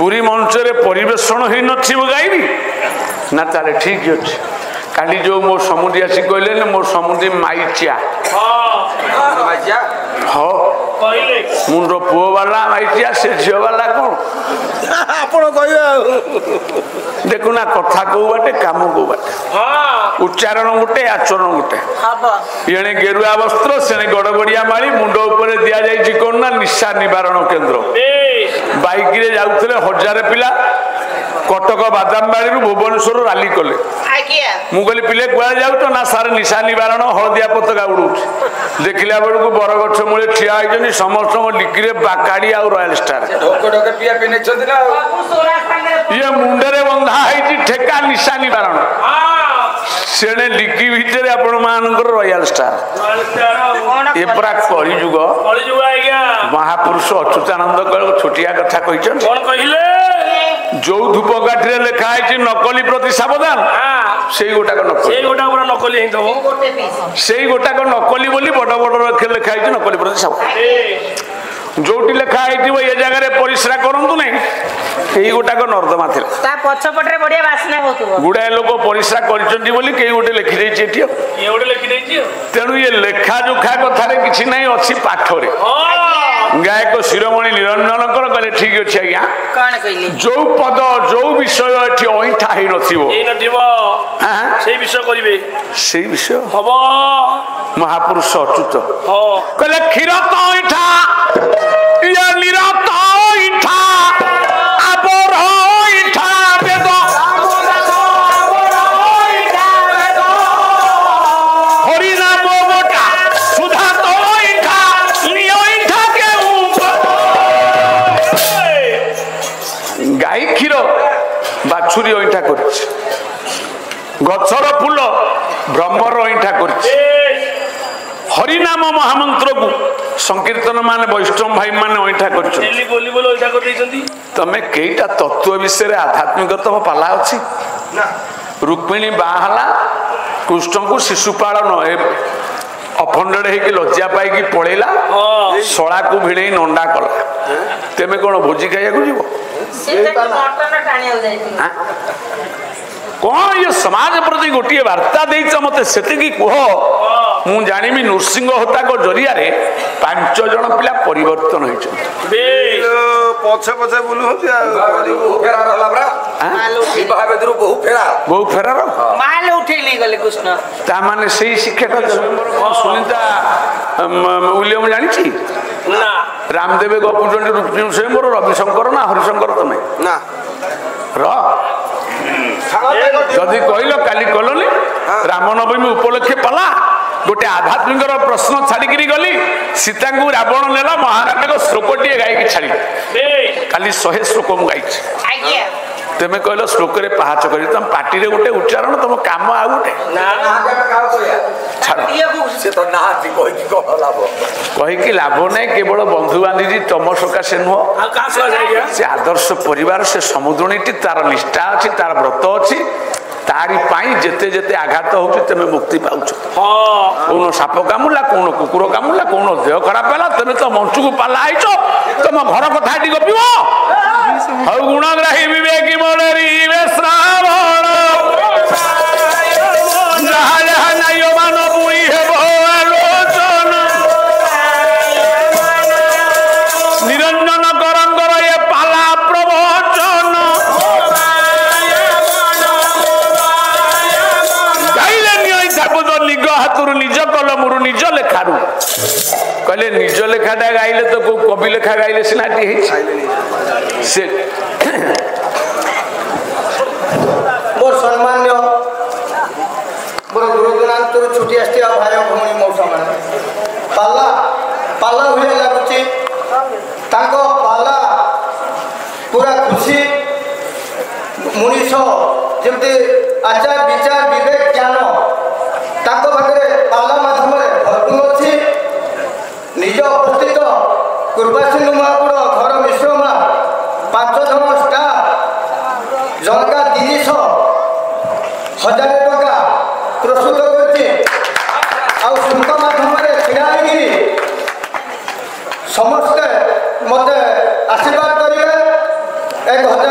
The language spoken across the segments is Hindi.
पुरी मंच परिवेषण हो नथिबो गाइबी ना ताले ठीक अच्छे काली जो मो समुद्री आसी कहले मो समुद्री माइचिया मुंड पुओ वाला माइचिया से झील वाला कौन देखुना कथा कौ बाटे काम कौ बाटे उच्चारण गोटे आचरण गोटे ये गेरुआ वस्त्र से गड़गड़िया माली मुंड उपर दि जाए कौन ना निशा निवारण केन्द्र बाइक रे जाउथले 1000 पिला कटक बादामबाड़ी भुवनेश्वर राली कले मुझे पिले कुआ जाऊ ना सारे निशा निवारण हलदिया पताका उड़ू देखला बेलू बरगछ मूले ठिया होती समस्त लिक्री बाकाड़ी आ रॉयल स्टार ये मुंडे बंधा है ठेका निशा निवारण से लिकी भितर आपण मानकर रॉयल स्टार ये पूरा कलिजुग महापुरुष अच्युतानंद छोटिया कथा कहते जो धूपकाठी लिखाई नकली प्रति सावधान से गोटाक नकली से गोटाक नकली बोली बड़ बड़ लिखाई नकली प्रति सावधान जो लिखाई ये जगह परिश्रा करूँ ना यही गोटाक नर्दमा गुड़ाए लोक परिश्रा कर गोटे लिखिदे तेणु ये लेखा जोखा कथार कि ना अच्छी पाठरे गायक शिरोमणि निरंजन कहले ठीक अच्छे आज्ञा जो पद जो विषय अईठा से विषय हम महापुरुष अच्युत कहले क्षीर तो अईठा ये निरत अईठा आबर अईठा वेद हरिनाम गोटा सुधा तो अईठा अईठा के गाई क्षीर बाछुरी अईठा कर गचर फूल ब्रह्मर अईठा कर हरिनाम महामंत्र को संकीर्तन माने वैष्णव भाई माने अईठा कर तमें कईटा तत्व विषय आध्यात्मिक तम पाला अच्छी रुक्मिणी बाहला कृष्ण को शिशुपालन अफंडेड होगी लज्जा पाई पड़ेला शला को भिड़े नंडा कला तेमे कौन भोजी खाइया जीव कौन ये समाज प्रति गोटे वार्ता देच मत से कह मु जानी नृसिंह होता को जरिया 5 जन पिला परिवर्तन बहु फेरार माने से शिक्षा सुनीता विलियम जानी रामदेव गपुचंडी रुक्मिणी स्वयंवर रविशंकर ना हरिशंकर तमें ना जदि कहल काली कलनी रामनवमी उपलक्षे पाला गोटे आध्यात्मिक प्रश्न छाड़ी गली सीता को रावण नेला महाराज श्लोकटे गायकी छाड़ी काली 100 श्लोक मु गाई तेमे कहल श्लोक पहाच कर तुम पार्टी रे गोटे उच्चारण तुम काम आ गोटे कहीकि लाभ नहीं केवल बंधु बांधी तुम सकाशे नुह से आदर्श परिवार से समुद्रणी तार निष्ठा अच्छी तार व्रत अच्छी तारी पाई जेते जेते आघात हो तेमे मुक्ति पाउछ कौन साप कामुला कौन कुकुर कामुला कौन देह खराब है तेमे तो मंचू को पाला आईच तुम घर कथा गपिब हौ गुणग्राही विवेकी मोरी श्रावण जहा जहा नाय मान बुई हेब आलोचन निरंजन करंगर ये पाला प्रवचन निज हाथ निज कलम निज लेखारू कहले निज लेखाटा गाइले तो कवि लेखा गाइले सीना से मोर सम्मान्य मोर दूरदूरांतर छुट्टी आसथिबा भाई भौणी मौसा माने पाला पाला हुए लागुची ताको पाला पूरा खुशी मनीष जमते आचार विचार विवेक ज्ञान ताको पाखे पाला माध्यम भरपूर अच्छी निज उपस्थित कृपासिंधु महापुर घर मिश्रमा 5 जन स्टाफ जनका 300,000 टका प्रस्तुत कर माध्यम छिड़ा समस्ते मत आशीर्वाद करेंगे 1,000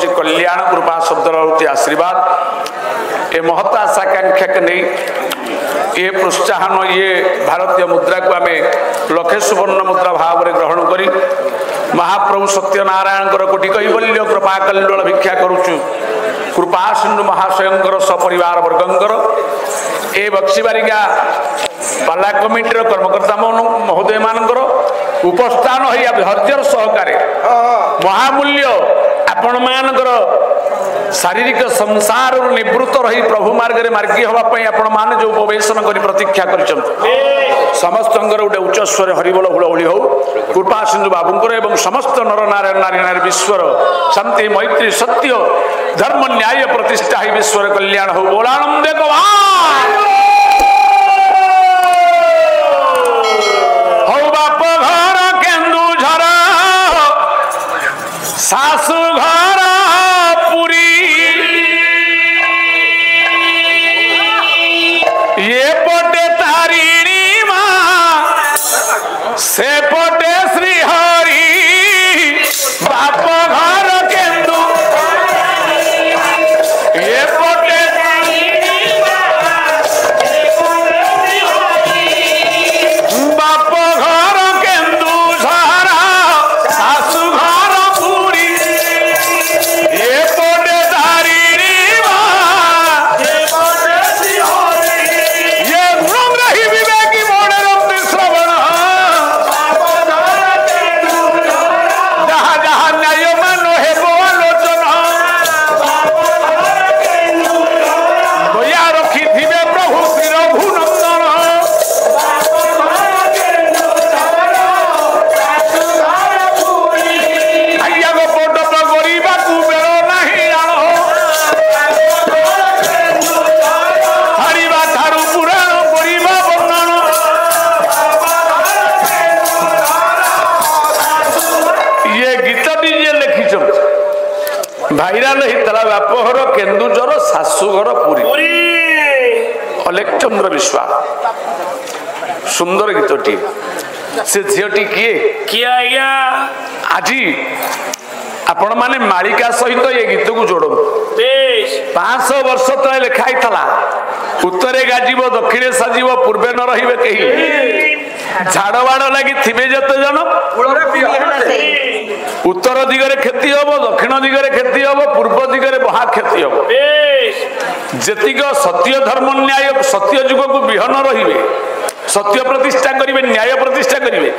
हूँ कल्याण कृपा शब्दर होती आशीर्वाद ए महत आशाकांक्षा के नहीं ये प्रोत्साहन ये भारतीय मुद्रा को आम लक्षे सुवर्ण मुद्रा भाव में ग्रहण करी महाप्रभु सत्यनारायण कोटि कैवल्य कृपा कल्लोल भिक्षा करुचु कृपा सिंधु महाशयंकर सपरिवार वर्गंकर ए बक्सीबारिका पाला कमिटर कर्मकर्ता महोदय मानकर उपस्थान है धैर्यर सहकारे महामूल्य आपण मानकर शारीरिक संसार निवृत्त रही प्रभु मार्ग मार्गी हाँपाई आपण मैंने जो उपवेशन कर प्रतीक्षा कर समस्त गोटे उच्च स्वर हरिबोल हुलहुली हो कृपा सिंधु बाबूंकर एवं समस्त नर नारायण नारी नारी विश्वर शांति मैत्री सत्य धर्म न्याय प्रतिष्ठा ही विश्वर कल्याण हो बोलानंदे हो बाप घर केन्दुझर सासु घर पुरी ये पटे तारिणी माँ से पटे श्री हरि बाप घर केन्दु ये पटे बाप घर केन्दु झरा सासु घर पुरी ये पटे तारिणी माँ ये गुण रही विवेकी मोड़े रंग श्रवण जहाँ जहाँ न्याय मानो हे बोलोचन दया रखी थिबे प्रभु श्री रघुनंदन आज्ञा को पटप करिबा कु बेल नाही जानो हरिबा थारु पुराण करिबा वर्णन ये गीतटी जे लिखिछन भाइराल हितला बापघर केन्दुझर शाशुघर पुरी अलेकचंद्र विश्वास सुंदर गीतटी से झीटी किए किए आज्ञा आज आपण माने मालिका सहित ये गीत को जोड़ बेश 500 वर्ष तले लिखाई था उत्तरे गाजिब दक्षिणे साजिब पूर्वे न रहिबे कही झाड़बाड़ लगी थिबे जते जन उत्तर दिगरे खेती हम दक्षिण दिगरे खेती हम पूर्व दिगरे महा खेती हम बेश जेतिक सत्य धर्म न्याय सत्य जुग को विहन रहिबे सत्य प्रतिष्ठा करिवे न्याय प्रतिष्ठा करिवे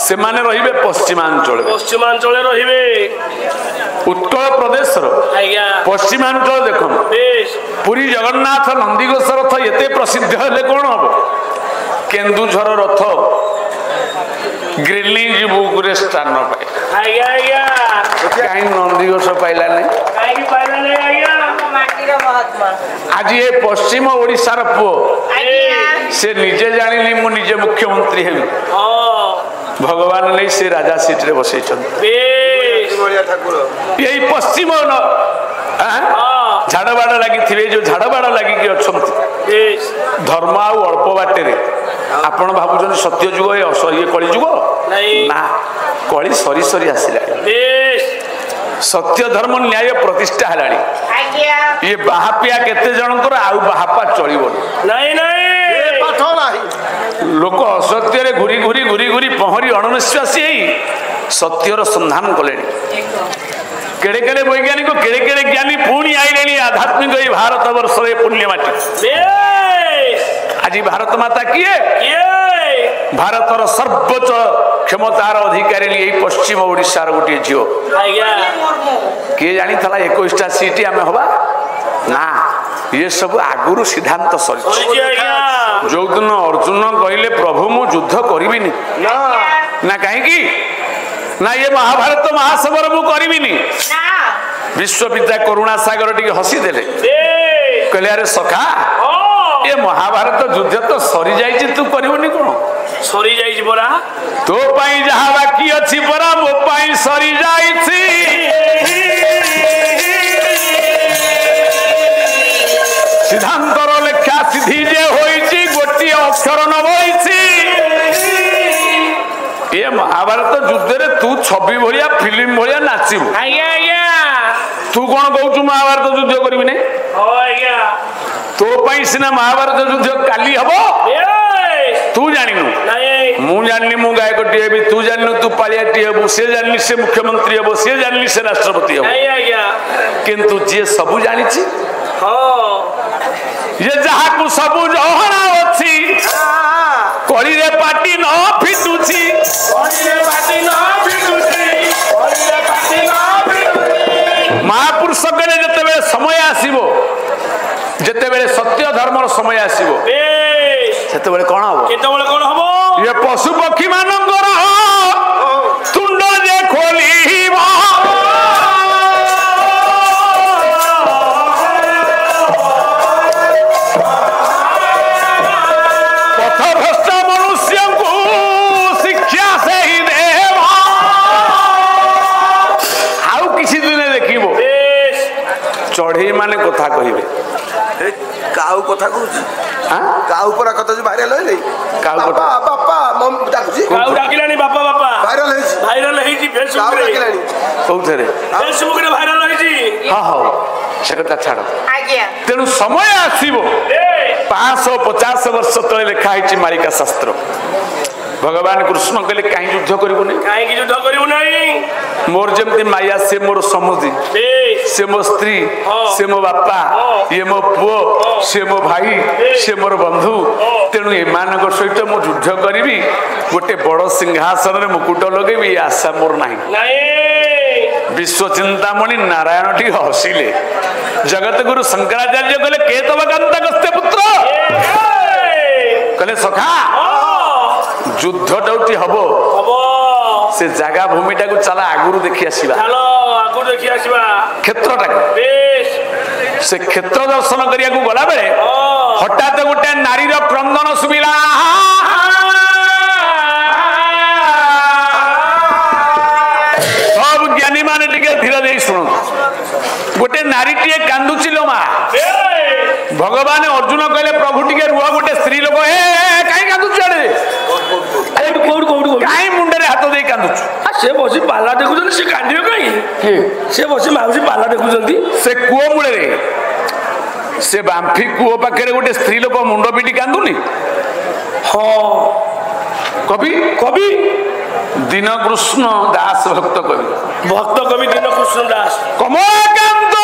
से माने रहिबे पश्चिमांचल रहिबे उत्कल प्रदेश आज्ञा पश्चिमांचल देखो बेश पुरी जगन्नाथ नंदीघोष रथ एते प्रसिद्ध हेले कौन हम केन्दुझर रथ ग्रीनिज बुक रे स्थान पाए आज्ञा आज्ञा कहीं नंदीघोष पाइला नहीं काई पाइला नहीं आज्ञा माटीर महात्मा आज ये पश्चिम ओडिशार पुओ से निजे जानिली मु निजे मुख्यमंत्री हेबी भगवान नहीं से राजा सीट रे बसै यही पश्चिम झाड़बाड़ लगी थे जो झाड़बाड़ लगी अच्छा धर्म आउ अल्प बाटे आपण भावुन सत्य जुग ये कली जुग ना कली सरी सरी आसला सत्य धर्म न्याय प्रतिष्ठा है ये बाहापिया केते जनकर आउ बाहापा चलिबो नहीं नहीं लोक असत्य रे घुरी घुरी घुरी घुरी पहरी अणनिश्वासी सत्यर संधान कले केड़े केड़े वैज्ञानिक केड़े केड़े ज्ञानी पुणी आईले आध्यात्मिक भारत वर्ष पुण्यमाटी आज भारत माता किए भारतर सर्वोच्च क्षमतार अधिकारी यही पश्चिम ओडिशार गोटे झील किए जानी था 21टा सीट आम हवा ना ये सब आगुरु सिद्धांत सरी जो दिन अर्जुन कहले प्रभु मु युद्ध करी ना कहीं ना ये महाभारत महासवर मु करी विश्वपिता करुणा सागर टी हसी देले कहले अरे सखा ये महाभारत युद्ध तो सरी जाइए तू करबनी कौन सरी जाइए परा तो पाई जहा बाकी अच्छी परा मो पाई सरी जाइछि सिद्धांतर लेखा सिद्धि जे होइछि गोटी अक्षर न होइछि ये महाभारत युद्ध रे तू छवि भलिया फिल्म भलिया नाचिबु आज्ञा आज्ञा तू कौन कहू महाभारत युद्ध करी नहीं तो सीना महाभारत युद्ध काली हम तू जानू मु जानी मु गायकटी हेबी तू जानू तू पालियाटी हेबू से जानी से मुख्यमंत्री हेबो से जानी से राष्ट्रपति हेबो किंतु जे सबू जानी ये जहा को सबू जहना अछि कली रे पाटी न फिटुछि महापुरुष कहले जते समय आसीबो जते सत्य धर्मर समय आसीबो सेते कौन हम ये पशु पक्षी मानकर तुंड जे खोली पथभ्रष्ट मनुष्य को शिक्षा से ही देव आउ किसी दिन देखिबो चढ़ई माने कथा कहिबे काऊ कथा कहूँ काऊ परा कथा जो भाइराल होइले काऊ बापा बापा मम डाकुची काऊ डाकिलानी बापा बापा भाइराल होइची फेसबुक काऊ रे डाकिलानी कोउथरे फेसबुक रे भाइराल होइची हां हां से कथा छाड़ आज्ञा तेणु समय आसीबो 550 वर्ष तले लिखा है मालिका शास्त्र भगवान कृष्ण कहले कहीं युद्ध करिबो नहीं काहे युद्ध करिबो नहीं मोर जमती माया से मोर समुदी से मो स्त्री से मो बापा ये मो पुओ से मो भाई से मोर बंधु तेणु एमानक सहित मु युद्ध करी गोटे बड़ सिंहासन रे मुकुट लगेबी आशा मोर नहीं विश्व चिंतामणि नारायण टी हसिले जगत गुरु शंकराचार्य कहले के तब कांता गस्ते पुत्र कहले सखा युद्ध टाउटी हबो से जगह भूमिटा को चला आगुरु देखि आसीबा चलो आगुरु देखि आसीबा क्षेत्रटा बेश से क्षेत्र दर्शन करिया को गला बेले हठात गोटे नारी रो क्रंदन सुबिला सब ज्ञानी माने टिके धीरे धीरे सुनो गोटे नारी टिए कांदुची लो मा भगवान अर्जुन कहले प्रभु टिके रुआ गोटे स्त्री लोक ए काई कांदुची अरे कोड कोड काई मुंडे रे हाथ दे कांदुची से बसी पाला देखुछन से कांदियो काई से बसी माउसी पाला देखुछंती से कुओ मुळे रे से बांफी कुओ पाखे गोटे स्त्री लोक मुंड पिटी कांदुनी हाँ कवि कवि दीन कृष्ण दास भक्त कवि दीन कृष्ण दास कमलाकांत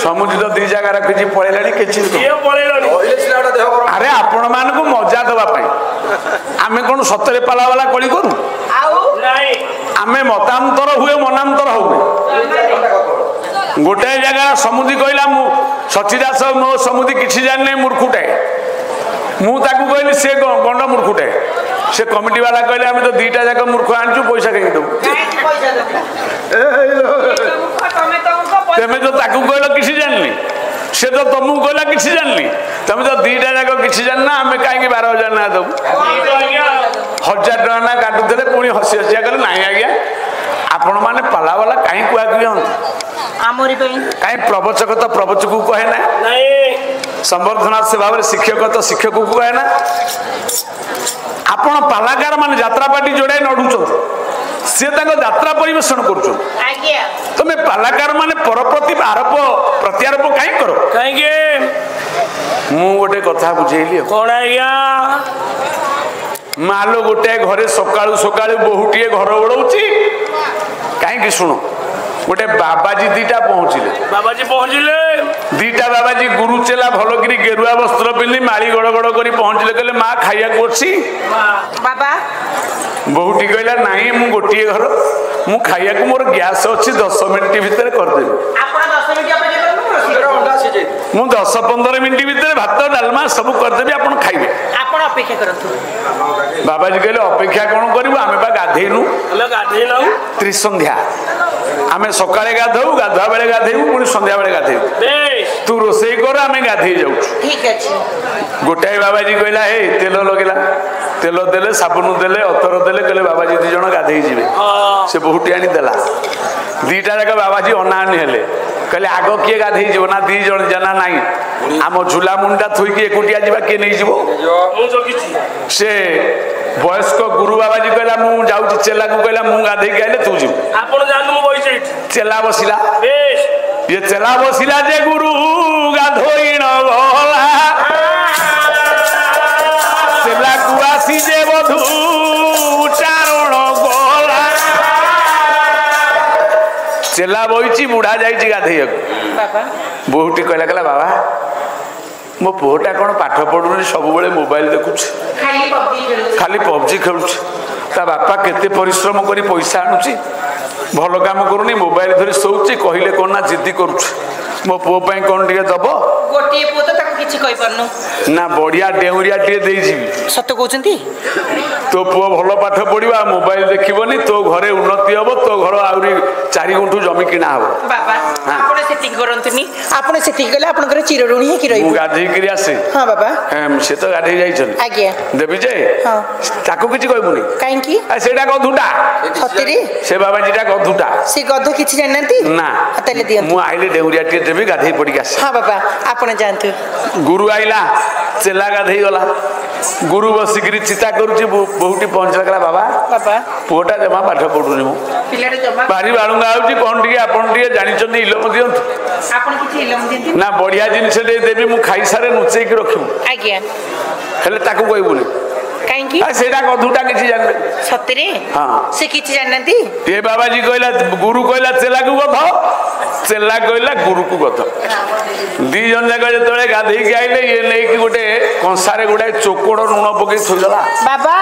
समुद्र तो दी जगह रखी पड़ेगा अरे आपण मान को मजा देवाई आम कौन सतरे पाला वाला कली करूँ आम मतांतर हुए मनांतर हुए गोटे जगह समुद्री कहला सचीदास मो समुद्री किसी जाने मूर्खुटे मुझे कहली सी गंड मूर्खुटे से कमिटी वाला कहले आम तो दीटा जाक मूर्ख आनचु पैसा कहीं दबु तेमे तो ताकू कहल किसी जाननी से तो तुमको कहला किसी जाननी तुम तो दीटा जाक किसी जानना आम कहीं 12,000 ना दबु 1,000 टका ना काटुले पुणी हसी हसिया कहले नाई आज्ञा आपण मैंने पाला वाला कहीं कुआ कहीं प्रवचक तो प्रवचक को कहे ना संवर्धना से भाव शिक्षक तो शिक्षक को कहे ना आपण पालाकार मान यात्रा पार्टी जोड़ाई नड़ुच सी यात्रा परिवेशन कर तुम्हें पालाकार माने परप्रति आरोप प्रत्यारोप कहीं करो कहीं मु गोटे कथा बुझेली कौन आज्ञा मालो गोटे घरे सकाळु सकाळु बहुटीए घर ओढ़ौची कहीं शुणु गोटे बाबाजी दीटा पहुँचले दीटा बाबाजी गुरु चेला भलकरी गेरुआ वस्त्र पिंधि माड़ी गड़ गड़ कर पहुँचले कहले माँ खाइया बाबा बहुटी कहला नहीं मु गोटे घर मु खाइया को मोर गैस अच्छी 10 मिनिट भितर करदेवी मु 10-15 मिनिट भितर भात डालमा सब करदेवी आप खाइबे अपेक्षा करतु बाबाजी कहले अपेक्षा कौन करू आम गाधेनु त्रिसंध्या आम सकाळे गाधौ गाधुआ बेले गाधेबू पुणी संध्या बेले गाधेबू तू रोषेई कर आम गाधे जाऊ ठीक अच्छे गोटाए बाबाजी कहला हे तेल लगेला तेल देले साबुन देले अतर देले कहले बाबाजी 2 जण गाधे जीवे से बहुटी आनी देला दीटा जाक बाबाजी अनानी हेले कहले आग किए गाधे जीव ना 2 जण जना नाही आम झुला मुंडा थुईकी एकुटिया जीवा किए नहीं जीवो से वयस्क गुरु बाबाजी कहला मु जाउची चेला को कहला मु गाधे के आइले तू जीव आपण जानु मु बइसे चेला बसिला बेश ये चेला बसिला जे गुरु गाधोइण भला चेला कुआसी जे बधु चारण गला चेला बइची बुढ़ा जाइची गाधेयक बाबा बहुटी कहला कहला बाबा मो पुओटा कौन पाठ पढ़ुनी सब मोबाइल देखुच खाली पबजी खेलुच ता बापा केते परिश्रम करी पैसा आणुची भल काम करूनी मोबाइल धरी शोची कहले कौन ना जिद्दी करुच मो पुओ पई कौन टिके दब गोटे पुओ तो ताको किछि कहि परनु ना बढ़िया डेउरिया टिके देई जीवी सत्य कहउचंती तो पुओ भल पाठ पढ़िबा मोबाइल देखिबनी तो घरे उन्नति हबो तो घर आउरी 4 गुंठू जमी किना हबो बाबा आपण सेटिंग करंतनी आपण सेटिंग गले आपण करे चिर ऋणी हे कि रही मु गाधे करी आसे हां बाबा से तो गाधे जाइछन आज्ञा देबी जे हां ताको किछि कहबुनी काहे की आ सेटा गधुटा सतरी से बाबाजीटा गधुटा से गध किछि जाननती ना तले दियन मु आइले डेउरिया टे देबी गाधे पड़ी आसे हां बाबा आपण जानतु गुरु आइला चेला गाधे गला गुरु बसिकरी चिता करूची बहुटी पहुंचला कला बाबा बाबा पुओटा जमा पाठ पढुनी मु पिलाटे जमा बारी बाळुंगा आउची कोन टिके आपण टिके जानिचनी इलम दियंतु आपण किछि इलम दियंती ना बढ़िया जिनिस दे देबी मु खाई सारे नुचेई के रखिमु आज्ञा हेले ताकू कहबुनी काहे की आ सेटा गधुटा किछि जानबे सतरी हां से किछि जाननती ये बाबाजी कहला गुरु कहला चेला को गध चेला कहला गुरु को गध 2 जन जाक जतले गाधे के आइले ये नै कि गोटे कंसारे गुडा चोकोड़ नुण पके थुइला बाबा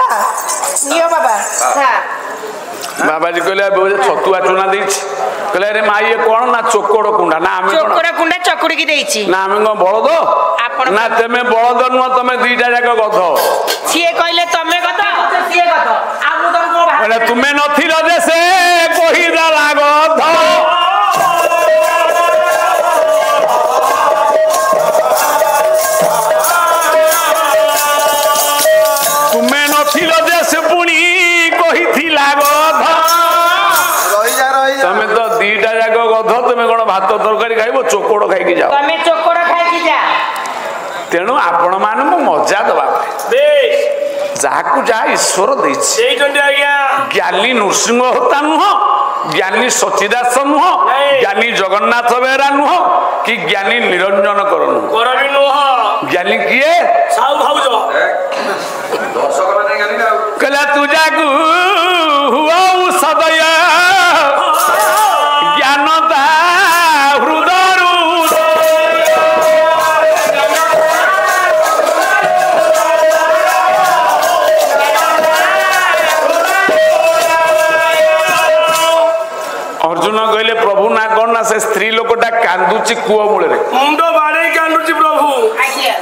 नियो बाबा हां बाबाजी कहले बोले छतुआ चुना देछि कहले अरे माँ ये कौन ना चोकोड़ कुंडा ना आमे चोकोड़ कुंडा चकुड़ी की देछि ना आमे को बळद आपण ना तमे बळद नुह तमे 2टा जाक गध सिए कहले तमे गध सिए गध आ मु तुमको बोले तुमे नथिल जे से कहि दला गध तुमे नथिल जे से पुणी कहिथिला गध तमे तो 2टा जाक गध तमे कोन भात तरकारी खाइबो चोकोड़ खाइकी जाओ तमे चोकोड़ खाइकी जा तेणु आपण मान मजा दबा बेश जाकू जा ईश्वर देइछि ज्ञानी नृसिंह होता नुह ज्ञानी सचिदास नुह ज्ञानी जगन्नाथ बेहरा नुह कि ज्ञानी निरंजन कर ज्ञानी किए कहला तू जाकू सदय ज्ञानता हृदय अर्जुन कहले प्रभु ना कौन ना से स्त्री लोकटा कांदुची कूଅ मूଳରେ मुंडो बाड़े कांदुची प्रभु आज्ञा